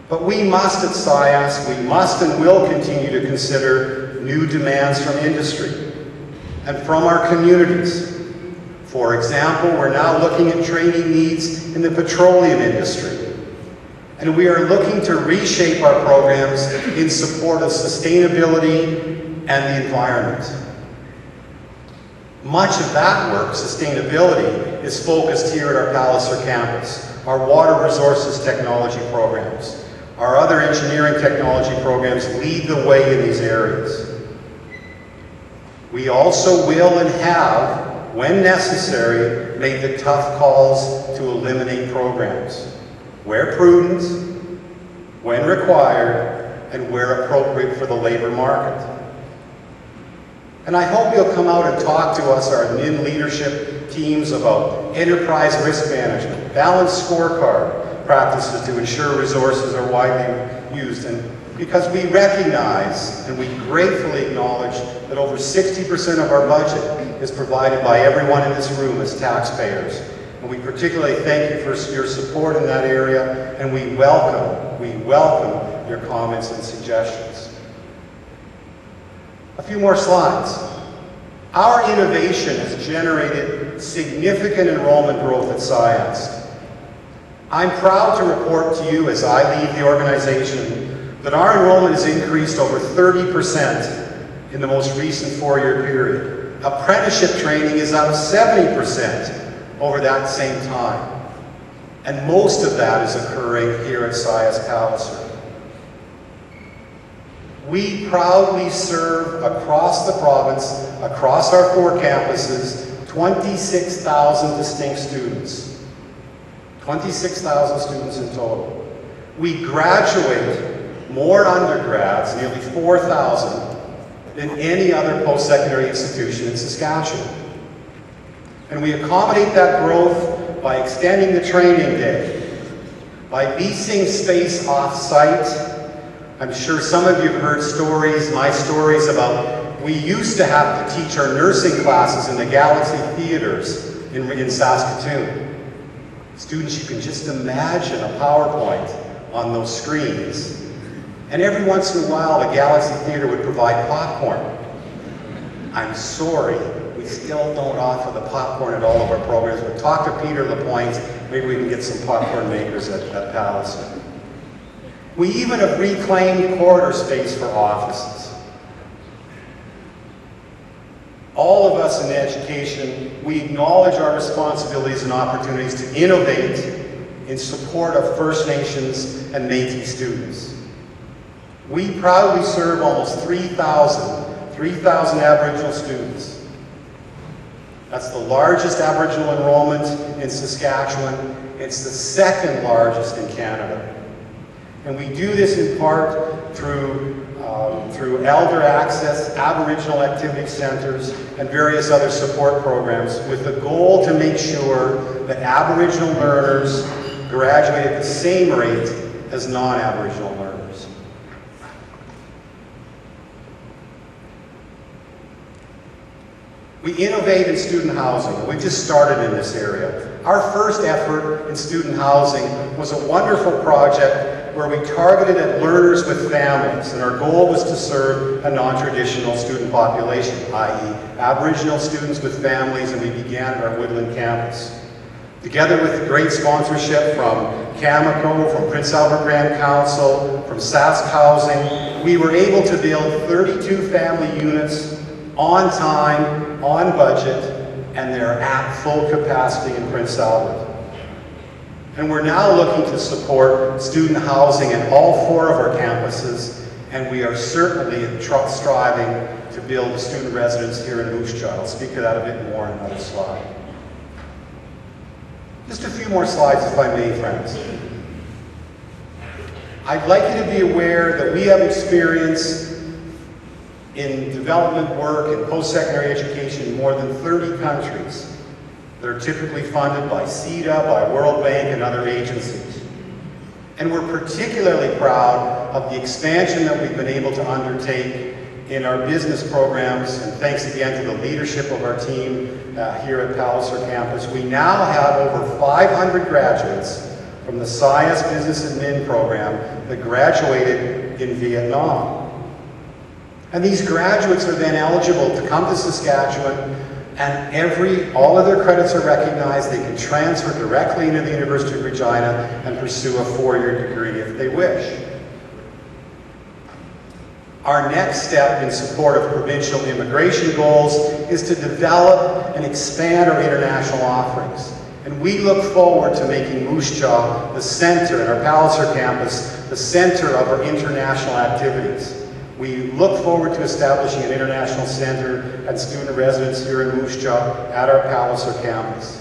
But we must at SIAST, we must and will continue to consider new demands from industry and from our communities. For example, we're now looking at training needs in the petroleum industry. And we are looking to reshape our programs in support of sustainability and the environment. Much of that work, sustainability, is focused here at our Palliser campus. Our water resources technology programs, our other engineering technology programs lead the way in these areas. We also will and have, when necessary, made the tough calls to eliminate programs, where prudent, when required, and where appropriate for the labor market. And I hope you'll come out and talk to us, our NIN leadership teams, about enterprise risk management, balanced scorecard practices to ensure resources are widely used. And because we recognize and we gratefully acknowledge that over 60% of our budget is provided by everyone in this room as taxpayers. And we particularly thank you for your support in that area, and we welcome your comments and suggestions. A few more slides. Our innovation has generated significant enrollment growth at SIAST. I'm proud to report to you as I leave the organization that our enrollment has increased over 30% in the most recent 4-year period. Apprenticeship training is up 70% over that same time. And most of that is occurring here at SIAST Palliser. We proudly serve across the province, across our 4 campuses, 26,000 distinct students. 26,000 students in total. We graduate more undergrads, nearly 4,000, than any other post-secondary institution in Saskatchewan. And we accommodate that growth by extending the training day, by leasing space off-site. I'm sure some of you have heard stories, my stories about we used to have to teach our nursing classes in the Galaxy theaters in Saskatoon. Students, you can just imagine a PowerPoint on those screens. And every once in a while, the Galaxy Theater would provide popcorn. I'm sorry, we still don't offer the popcorn at all of our programs, but talk to Peter Lapointe, maybe we can get some popcorn makers at Palliser. We even have reclaimed corridor space for offices. All of us in education, we acknowledge our responsibilities and opportunities to innovate in support of First Nations and Métis students. We proudly serve almost 3,000 Aboriginal students. That's the largest Aboriginal enrollment in Saskatchewan. It's the second largest in Canada. And we do this in part through elder access, Aboriginal activity centers, and various other support programs with the goal to make sure that Aboriginal learners graduate at the same rate as non-Aboriginal learners. We innovate in student housing. We just started in this area. Our first effort in student housing was a wonderful project where we targeted at learners with families, and our goal was to serve a non-traditional student population, i.e. Aboriginal students with families, and we began at our Woodland campus. Together with great sponsorship from Cameco, from Prince Albert Grand Council, from Sask Housing, we were able to build 32 family units on time, on budget, and they're at full capacity in Prince Albert. And we're now looking to support student housing at all 4 of our campuses, and we are certainly striving to build student residence here in Moose Jaw. I'll speak to that a bit more in another slide. Just a few more slides, if I may, friends. I'd like you to be aware that we have experience in development work and post-secondary education in more than 30 countries. They're typically funded by CETA, by World Bank, and other agencies. And we're particularly proud of the expansion that we've been able to undertake in our business programs, and thanks again to the leadership of our team here at Palliser campus. We now have over 500 graduates from the SIAST Business Admin program that graduated in Vietnam. And these graduates are then eligible to come to Saskatchewan, and all of their credits are recognized. They can transfer directly into the University of Regina and pursue a 4-year degree if they wish. Our next step in support of provincial immigration goals is to develop and expand our international offerings. And we look forward to making Moose Jaw the center, and our Palliser campus, the center of our international activities. We look forward to establishing an international center and student residence here in Moose Jaw at our Palliser campus.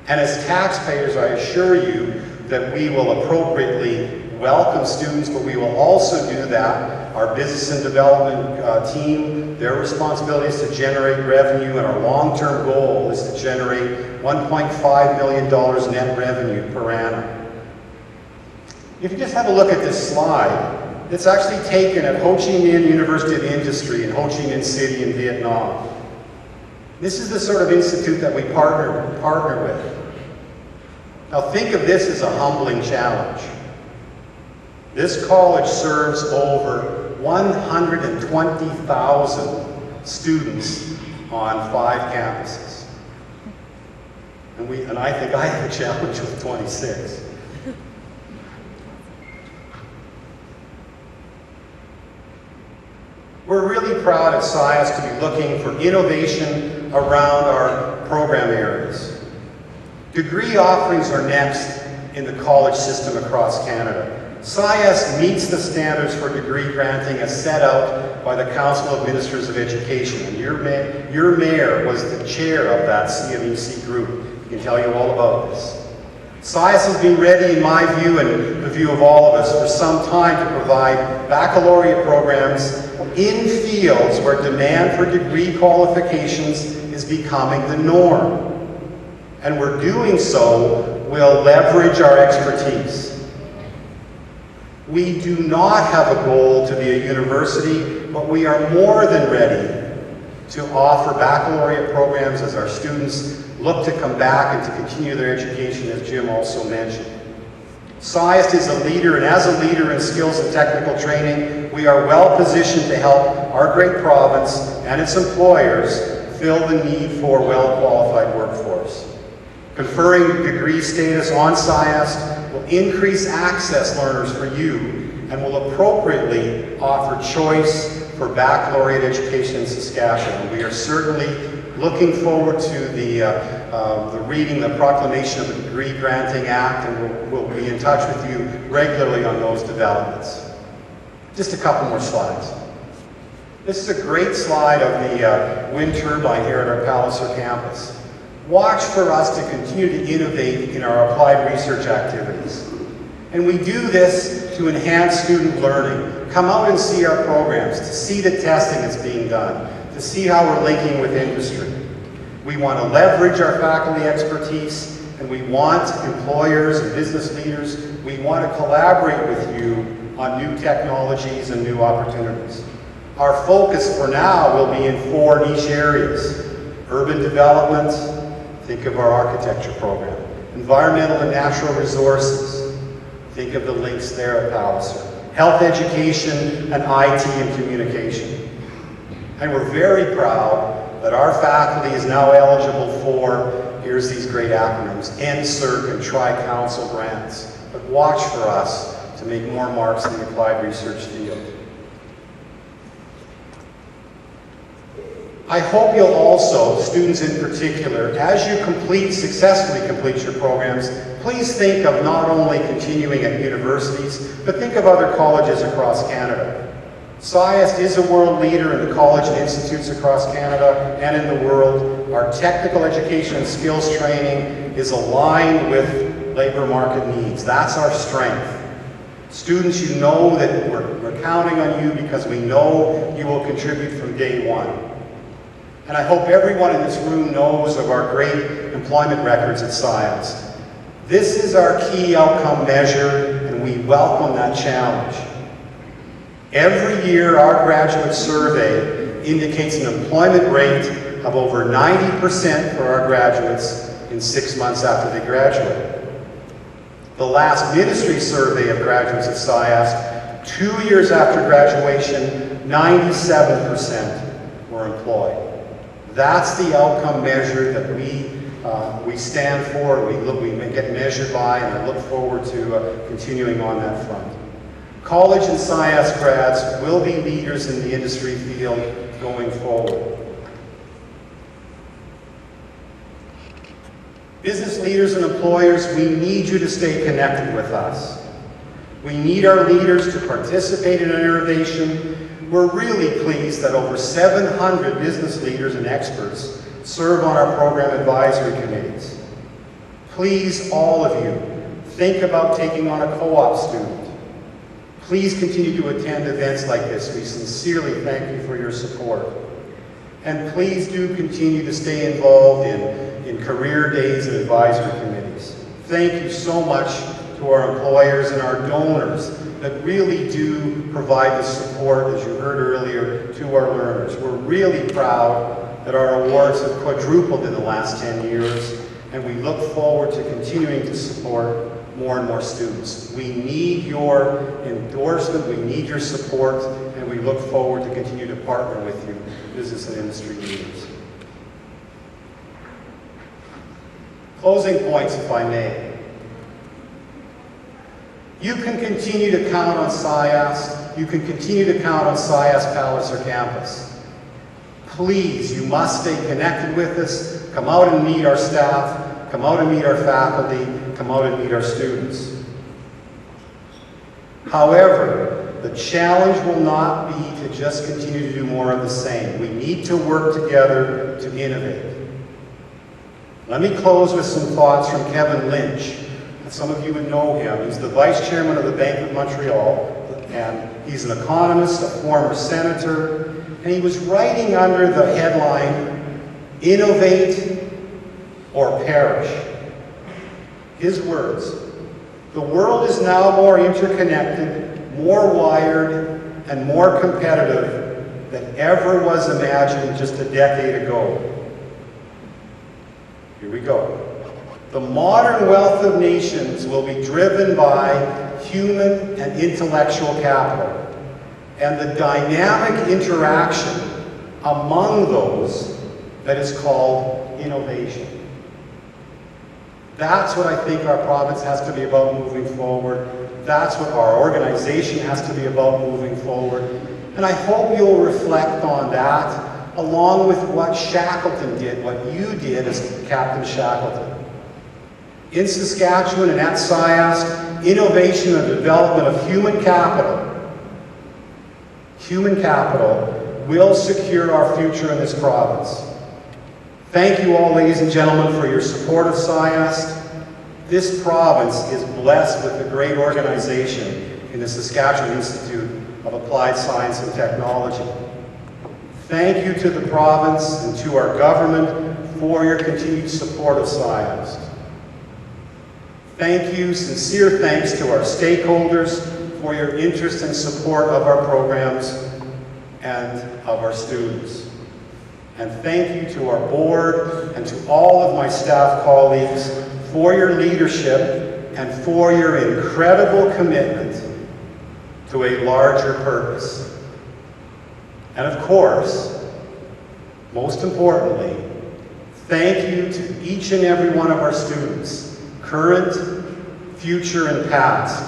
And as taxpayers, I assure you that we will appropriately welcome students, but we will also do that. Our business and development team, their responsibility is to generate revenue, and our long-term goal is to generate $1.5 million net revenue per annum. If you just have a look at this slide, it's actually taken at Ho Chi Minh University of Industry in Ho Chi Minh City in Vietnam. This is the sort of institute that we partner with. Now think of this as a humbling challenge. This college serves over 120,000 students on 5 campuses. And I think I have a challenge with 26. We're really proud at SIAST to be looking for innovation around our program areas. Degree offerings are next in the college system across Canada. SIAST meets the standards for degree granting as set out by the Council of Ministers of Education. And your mayor was the chair of that CMEC group. He can tell you all about this. SIAST has been ready, in my view, and the view of all of us, for some time to provide baccalaureate programs in fields where demand for degree qualifications is becoming the norm. And we're doing so, we'll leverage our expertise. We do not have a goal to be a university, but we are more than ready to offer baccalaureate programs as our students look to come back and to continue their education, as Jim also mentioned. SIAST is a leader, and as a leader in skills and technical training, we are well positioned to help our great province and its employers fill the need for well-qualified workforce. Conferring degree status on SIAST will increase access learners for you and will appropriately offer choice for baccalaureate education in Saskatchewan. We are certainly looking forward to the reading the proclamation of the Degree Granting Act, and we'll be in touch with you regularly on those developments. Just a couple more slides. This is a great slide of the wind turbine here at our Palliser campus. Watch for us to continue to innovate in our applied research activities. And we do this to enhance student learning. Come out and see our programs, to see the testing that's being done, to see how we're linking with industry. We want to leverage our faculty expertise, and we want employers and business leaders, we want to collaborate with you on new technologies and new opportunities. Our focus for now will be in 4 niche areas: urban development, think of our architecture program; environmental and natural resources, think of the links there at Palliser; health education, and IT and communication. And we're very proud that our faculty is now eligible for, here's these great acronyms, NSERC and Tri-Council grants. But watch for us to make more marks in the applied research field. I hope you'll also, students in particular, as you successfully complete your programs, please think of not only continuing at universities, but think of other colleges across Canada. SIAST is a world leader in the college and institutes across Canada and in the world. Our technical education and skills training is aligned with labor market needs. That's our strength. Students, you know that we're counting on you because we know you will contribute from day one. And I hope everyone in this room knows of our great employment records at SIAST. This is our key outcome measure, and we welcome that challenge. Every year, our graduate survey indicates an employment rate of over 90% for our graduates in 6 months after they graduate. The last ministry survey of graduates at SIAST, 2 years after graduation, 97% were employed. That's the outcome measure that we stand for, we get measured by, and I look forward to continuing on that front. College and SIAST grads will be leaders in the industry field going forward. Business leaders and employers, we need you to stay connected with us. We need our leaders to participate in innovation. We're really pleased that over 700 business leaders and experts serve on our program advisory committees. Please, all of you, think about taking on a co-op student. Please continue to attend events like this. We sincerely thank you for your support. And please do continue to stay involved in career days and advisory committees. Thank you so much to our employers and our donors that really do provide the support, as you heard earlier, to our learners. We're really proud that our awards have quadrupled in the last 10 years, and we look forward to continuing to support more and more students. We need your endorsement, we need your support, and we look forward to continue to partner with you, business and industry leaders. Closing points, if I may. You can continue to count on SIAST. You can continue to count on SIAST Palliser campus. Please, you must stay connected with us. Come out and meet our staff. Come out and meet our faculty. Come out and meet our students. However, the challenge will not be to just continue to do more of the same. We need to work together to innovate. Let me close with some thoughts from Kevin Lynch. Some of you would know him. He's the vice chairman of the Bank of Montreal, and he's an economist, a former senator, and he was writing under the headline, "Innovate or Perish." His words, "The world is now more interconnected, more wired, and more competitive than ever was imagined just a decade ago." Here we go. "The modern wealth of nations will be driven by human and intellectual capital, and the dynamic interaction among those that is called innovation." That's what I think our province has to be about moving forward. That's what our organization has to be about moving forward. And I hope you'll reflect on that, along with what Shackleton did, what you did as Captain Shackleton. In Saskatchewan and at SIAST, innovation and development of human capital will secure our future in this province. Thank you all, ladies and gentlemen, for your support of SIAST. This province is blessed with a great organization in the Saskatchewan Institute of Applied Science and Technology. Thank you to the province and to our government for your continued support of SIAST. Thank you, sincere thanks to our stakeholders for your interest and support of our programs and of our students. And thank you to our board and to all of my staff colleagues for your leadership and for your incredible commitment to a larger purpose. And of course, most importantly, thank you to each and every one of our students, current, future, and past,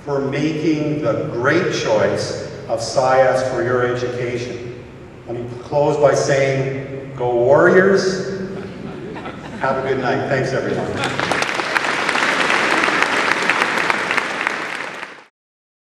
for making the great choice of SIAST for your education. Let me close by saying, go Warriors. Have a good night. Thanks, everyone.